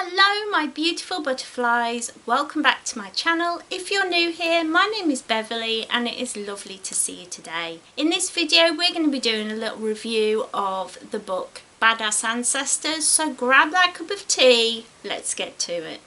Hello my beautiful butterflies, welcome back to my channel. If you're new here, my name is Beverley and it is lovely to see you today. In this video we're going to be doing a little review of the book Badass Ancestors, so grab that cup of tea, let's get to it.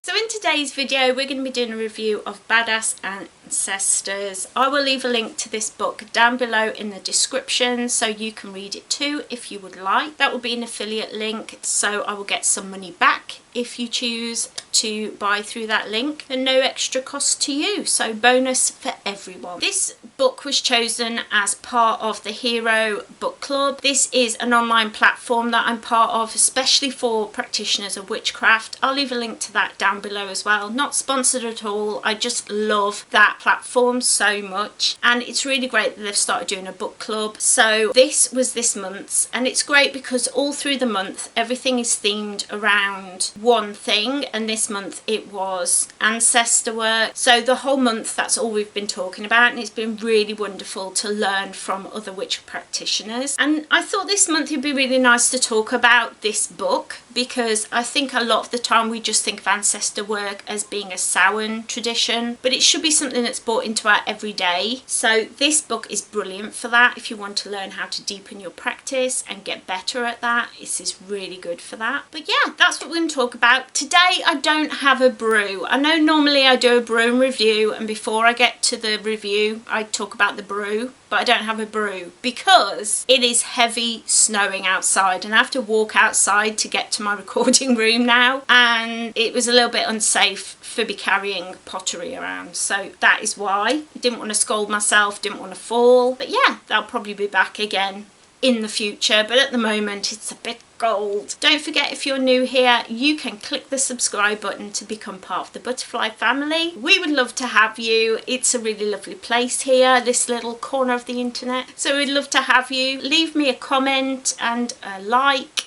So in today's video we're going to be doing a review of Badass Ancestors. I will leave a link to this book down below in the description so you can read it too if you would like. That will be an affiliate link, so I will get some money back if you choose to buy through that link, and no extra cost to you, so bonus for everyone. This book was chosen as part of the Hero Book Club. This is an online platform that I'm part of, especially for practitioners of witchcraft. I'll leave a link to that down below as well. Not sponsored at all, I just love that platform so much, and it's really great that they've started doing a book club. So this was this month's, and it's great because all through the month everything is themed around one thing, and this month it was ancestor work. So the whole month that's all we've been talking about, and it's been really wonderful to learn from other witch practitioners. And I thought this month it'd be really nice to talk about this book, because I think a lot of the time we just think of ancestor work as being a Samhain tradition, but it should be something that's brought into our everyday. So this book is brilliant for that. If you want to learn how to deepen your practice and get better at that, this is really good for that. But yeah, that's what we're going to talk about. Today I don't have a brew. I know normally I do a brew review, and before I get to the review I talk about the brew, but I don't have a brew because it is heavy snowing outside and I have to walk outside to get to my recording room now, and it was a little bit unsafe for me carrying pottery around, so that is why. I didn't want to scold myself, didn't want to fall, but yeah, I'll probably be back again in the future, but at the moment it's a bit cold. Don't forget, if you're new here, you can click the subscribe button to become part of the butterfly family. We would love to have you. It's a really lovely place here, this little corner of the internet, so we'd love to have you. Leave me a comment and a like.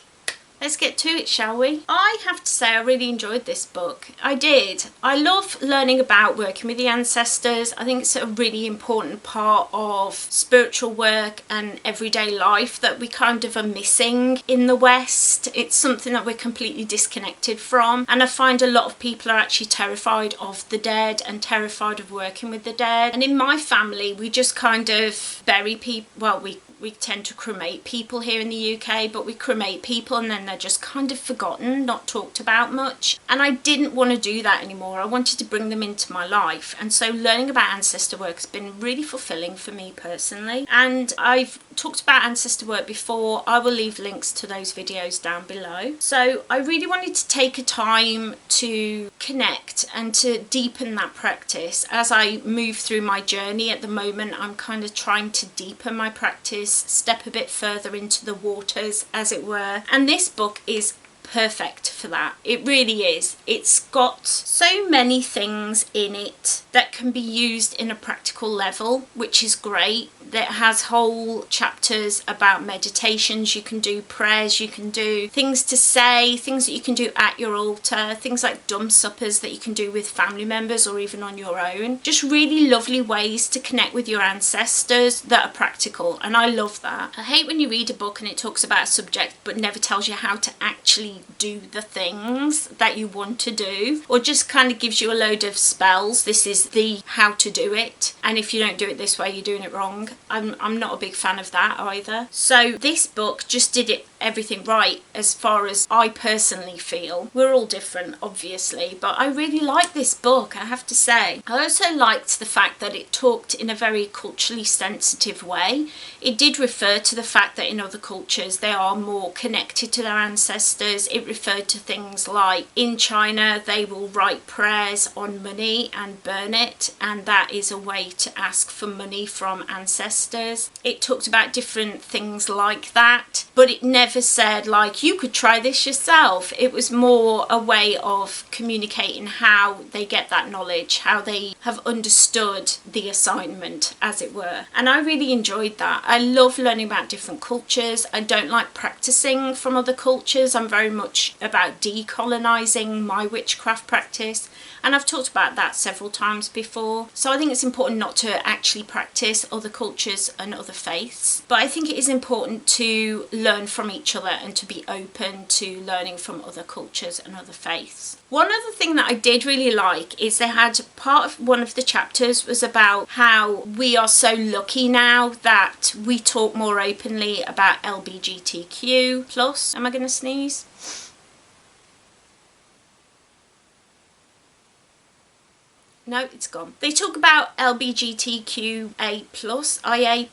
Let's get to it, shall we? I have to say I really enjoyed this book. I did. I love learning about working with the ancestors. I think it's a really important part of spiritual work and everyday life that we kind of are missing in the West. It's something that we're completely disconnected from, and I find a lot of people are actually terrified of the dead and terrified of working with the dead. And in my family we just kind of bury people. Well, we tend to cremate people here in the UK, but we cremate people and then they're just kind of forgotten, not talked about much. And I didn't want to do that anymore. I wanted to bring them into my life. And so learning about ancestor work has been really fulfilling for me personally. And I've talked about ancestor work before. I will leave links to those videos down below. So I really wanted to take a time to connect and to deepen that practice as I move through my journey. At the moment I'm kind of trying to deepen my practice, step a bit further into the waters as it were, and this book is perfect for that. It really is. It's got so many things in it that can be used in a practical level, which is great. It has whole chapters about meditations you can do, prayers you can do, things to say, things that you can do at your altar, things like dumb suppers that you can do with family members or even on your own. Just really lovely ways to connect with your ancestors that are practical, and I love that. I hate when you read a book and it talks about a subject but never tells you how to actually do the things that you want to do, or just kind of gives you a load of spells. This is the how to do it, and if you don't do it this way you're doing it wrong. I'm not a big fan of that either. So this book just did everything right as far as I personally feel. We're all different obviously, but I really like this book, I have to say. I also liked the fact that it talked in a very culturally sensitive way. It did refer to the fact that in other cultures they are more connected to their ancestors. It referred to things like in China they will write prayers on money and burn it, and that is a way to ask for money from ancestors. It talked about different things like that, but it never never said like, you could try this yourself. It was more a way of communicating how they get that knowledge, how they have understood the assignment, as it were. And I really enjoyed that. I love learning about different cultures. I don't like practicing from other cultures. I'm very much about decolonizing my witchcraft practice, and I've talked about that several times before. So I think it's important not to actually practice other cultures and other faiths, but I think it is important to learn from each other and to be open to learning from other cultures and other faiths. One other thing that I did really like is they had part of one of the chapters was about how we are so lucky now that we talk more openly about LGBTQ plus. Am I going to sneeze? No, it's gone. They talk about LGBTQA+, IA+.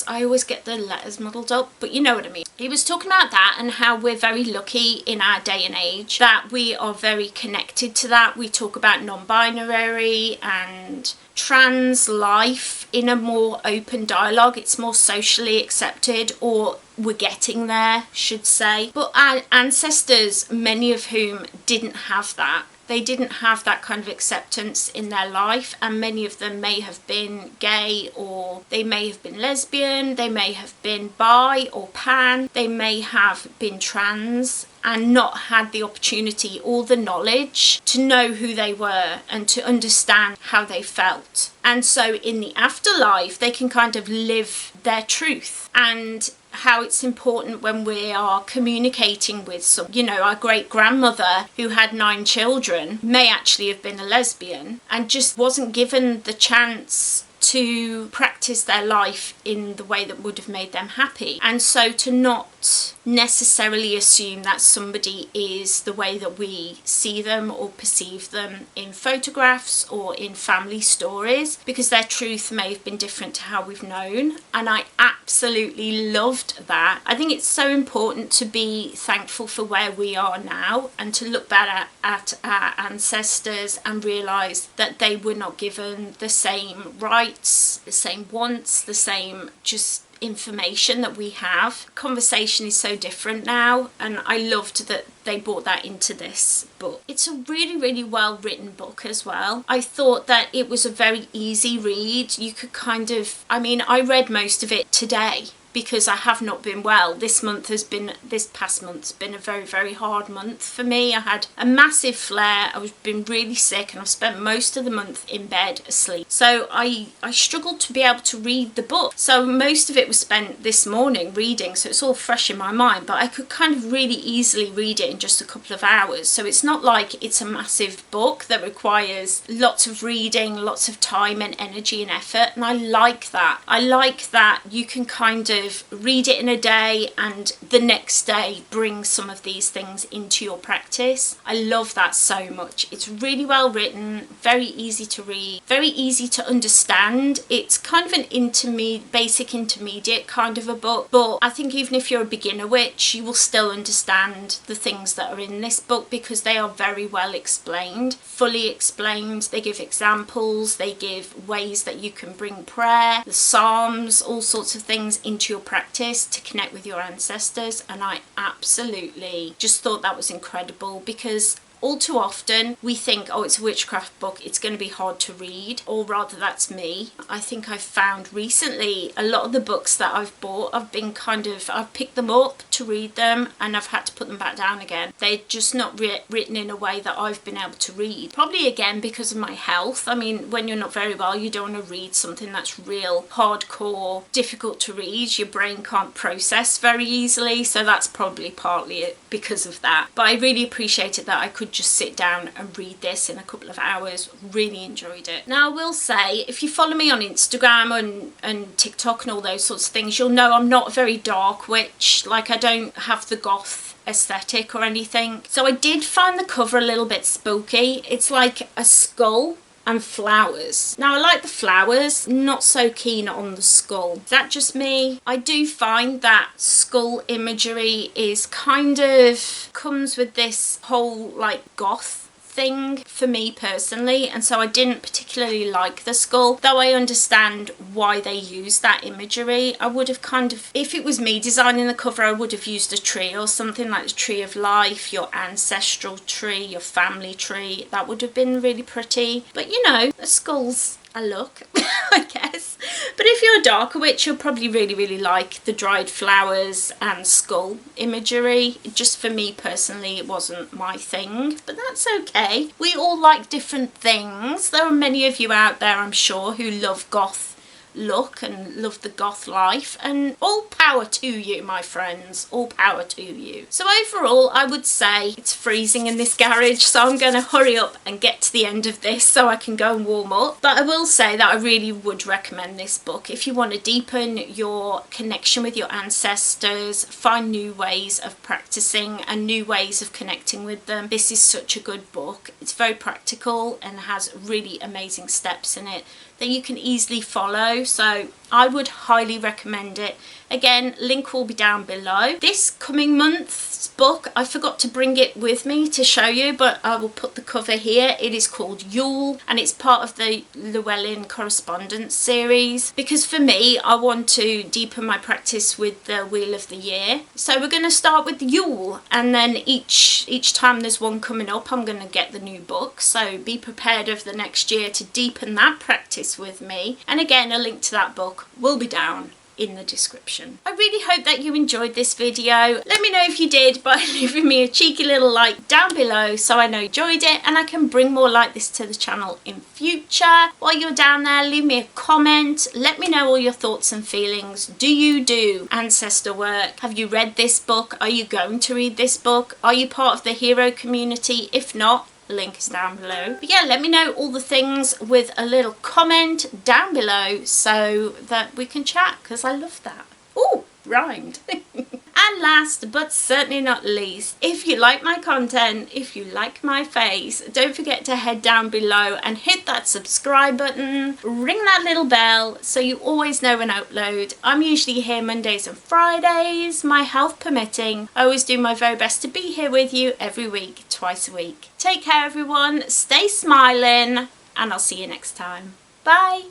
I always get the letters muddled up, but you know what I mean. He was talking about that and how we're very lucky in our day and age that we are very connected to that. We talk about non-binary and trans life in a more open dialogue. It's more socially accepted, or we're getting there, should say. But our ancestors, many of whom didn't have that. They didn't have that kind of acceptance in their life, and many of them may have been gay, or they may have been lesbian, they may have been bi or pan, they may have been trans, and not had the opportunity or the knowledge to know who they were and to understand how they felt. And so in the afterlife, they can kind of live their truth, and how it's important when we are communicating with some, you know, our great grandmother who had 9 children may actually have been a lesbian and just wasn't given the chance to practice their life in the way that would have made them happy. And so to not necessarily assume that somebody is the way that we see them or perceive them in photographs or in family stories, because their truth may have been different to how we've known. And I absolutely loved that. I think it's so important to be thankful for where we are now and to look back at our ancestors and realise that they were not given the same rights, the same wants, the same just information that we have. Conversation is so different now, and I loved that they brought that into this book. It's a really, really well written book as well. I thought that it was a very easy read. You could kind of, I mean, I read most of it today because I have not been well. This past month's been a very, very hard month for me. I had a massive flare. I've been really sick, and I've spent most of the month in bed asleep. So I struggled to be able to read the book. So most of it was spent this morning reading, so it's all fresh in my mind, but I could kind of really easily read it in just a couple of hours. So it's not like it's a massive book that requires lots of reading, lots of time and energy and effort, and I like that. I like that you can kind of read it in a day and the next day bring some of these things into your practice. I love that so much. It's really well written, very easy to read, very easy to understand. It's kind of an basic intermediate kind of a book, but I think even if you're a beginner witch, you will still understand the things that are in this book because they are very well explained, fully explained. They give examples, they give ways that you can bring prayer, the Psalms, all sorts of things into your practice to connect with your ancestors, and I absolutely just thought that was incredible, because all too often we think, oh, it's a witchcraft book, it's going to be hard to read, or rather that's me. I think I've found recently a lot of the books that I've bought, I've picked them up to read them and I've had to put them back down again. They're just not written in a way that I've been able to read. Probably again because of my health. I mean, when you're not very well, you don't want to read something that's real hardcore, difficult to read. Your brain can't process very easily, so that's probably partly it because of that. But I really appreciated that I could just sit down and read this in a couple of hours. Really enjoyed it. Now I will say, if you follow me on Instagram and TikTok and all those sorts of things, you'll know I'm not a very dark witch. Like, I don't have the goth aesthetic or anything. So I did find the cover a little bit spooky. It's like a skull and flowers. Now I like the flowers, not so keen on the skull. Is that just me? I do find that skull imagery is kind of comes with this whole like goth thing for me personally, and so I didn't particularly like the skull, though I understand why they use that imagery. I would have kind of, if it was me designing the cover, I would have used a tree or something like the tree of life, your ancestral tree, your family tree. That would have been really pretty, but you know, a skull's a look, I guess. But if you're a darker witch, you'll probably really like the dried flowers and skull imagery. Just for me personally, it wasn't my thing, but that's okay. We all like different things. There are many of you out there, I'm sure, who love goth look and love the goth life, and all power to you, my friends, all power to you. So overall, I would say it's freezing in this garage, so I'm going to hurry up and get to the end of this so I can go and warm up. But I will say that I really would recommend this book if you want to deepen your connection with your ancestors, find new ways of practicing and new ways of connecting with them. This is such a good book. It's very practical and has really amazing steps in it that you can easily follow, so I would highly recommend it. Again, link will be down below. This coming month's book, I forgot to bring it with me to show you, but I will put the cover here. It is called Yule, and it's part of the Llewellyn correspondence series, because for me, I want to deepen my practice with the Wheel of the Year. So we're going to start with Yule, and then each time there's one coming up, I'm going to get the new book. So be prepared over the next year to deepen that practice with me. And again, a link to that book will be down in the description. I really hope that you enjoyed this video. Let me know if you did by leaving me a cheeky little like down below so I know you enjoyed it and I can bring more like this to the channel in future. While you're down there, leave me a comment. Let me know all your thoughts and feelings. Do you do ancestor work? Have you read this book? Are you going to read this book? Are you part of the hero community? If not, link is down below. But yeah, let me know all the things with a little comment down below so that we can chat, because I love that. Ooh, rhymed. And last but certainly not least, if you like my content, if you like my face, don't forget to head down below and hit that subscribe button, ring that little bell so you always know when I upload. I'm usually here Mondays and Fridays, my health permitting. I always do my very best to be here with you every week, twice a week. Take care everyone, stay smiling, and I'll see you next time. Bye!